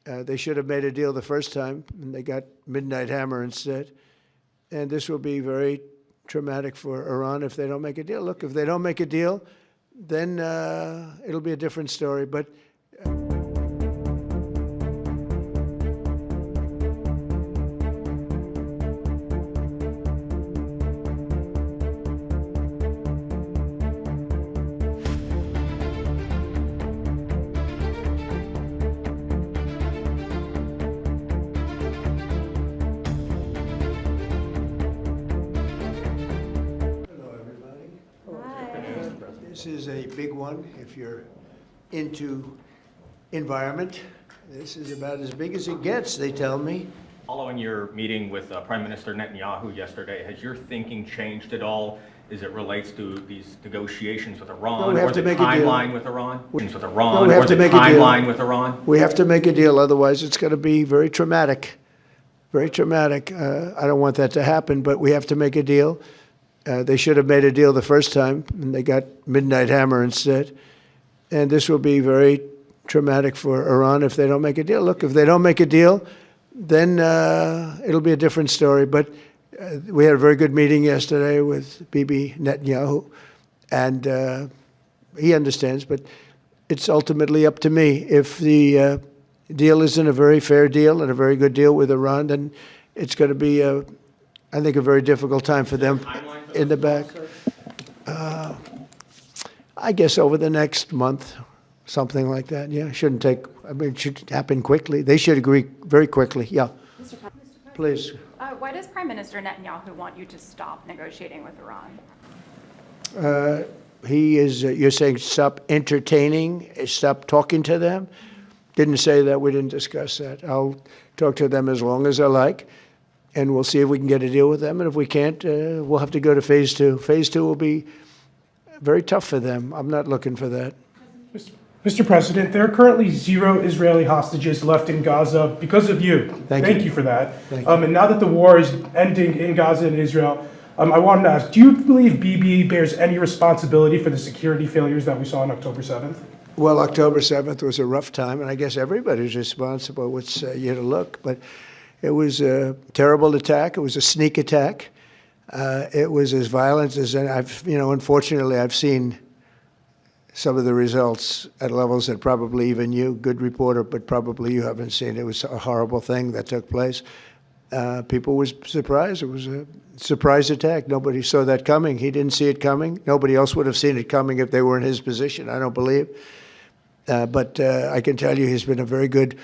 They should have made a deal the first time, and they got Midnight Hammer instead. And this will be very traumatic for Iran if they don't make a deal. Look, if they don't make a deal, then it'll be a different story. But this is a big one if you're into environment. This is about as big as it gets, they tell me. Following your meeting with Prime Minister Netanyahu yesterday, has your thinking changed at all as it relates to these negotiations with Iran, or the timeline with Iran? We have to make a deal, otherwise it's going to be very traumatic. Very traumatic. I don't want that to happen, but we have to make a deal. They should have made a deal the first time, and they got Midnight Hammer instead. And this will be very traumatic for Iran if they don't make a deal. Look, if they don't make a deal, then it'll be a different story. But we had a very good meeting yesterday with Bibi Netanyahu, and he understands, but it's ultimately up to me. If the deal isn't a very fair deal and a very good deal with Iran, then it's going to be, I think, a very difficult time for them in the back. I guess over the next month, something like that. Yeah, shouldn't take, I mean, it should happen quickly. They should agree very quickly. Yeah. Mr. President, please. Why does Prime Minister Netanyahu want you to stop negotiating with Iran? He is, you're saying stop entertaining, stop talking to them? Didn't say that, we didn't discuss that. I'll talk to them as long as I like, and we'll see if we can get a deal with them. And if we can't, we'll have to go to phase two. Phase two will be very tough for them. I'm not looking for that. Mr. President, there are currently 0 Israeli hostages left in Gaza because of you. Thank you for that. And now that the war is ending in Gaza and Israel, I wanted to ask, do you believe Bibi bears any responsibility for the security failures that we saw on October 7th? Well, October 7th was a rough time, and I guess everybody's responsible. It's you to look, but it was a terrible attack. It was a sneak attack. It was as violent as unfortunately, I've seen some of the results at levels that probably even you, good reporter, but probably you haven't seen. It was a horrible thing that took place. People were surprised. It was a surprise attack. Nobody saw that coming. He didn't see it coming. Nobody else would have seen it coming if they were in his position, I don't believe. But I can tell you he's been a very good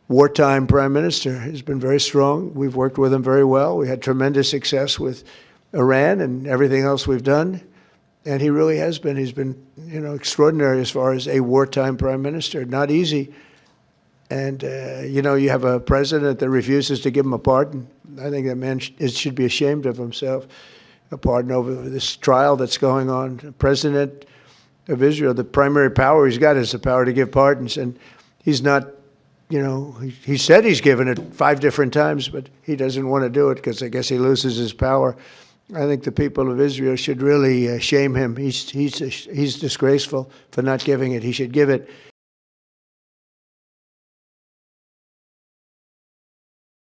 wartime prime minister. He's been very strong. We've worked with him very well. We had tremendous success with Iran and everything else we've done. And he really has been. He's been, extraordinary as far as a wartime prime minister. Not easy. And, you have a president that refuses to give him a pardon. I think that man should be ashamed of himself. A pardon over this trial that's going on. The president of Israel, the primary power he's got is the power to give pardons. And he's not, he said he's given it 5 different times, but he doesn't want to do it because I guess he loses his power. I think the people of Israel should really shame him. He's disgraceful for not giving it. He should give it.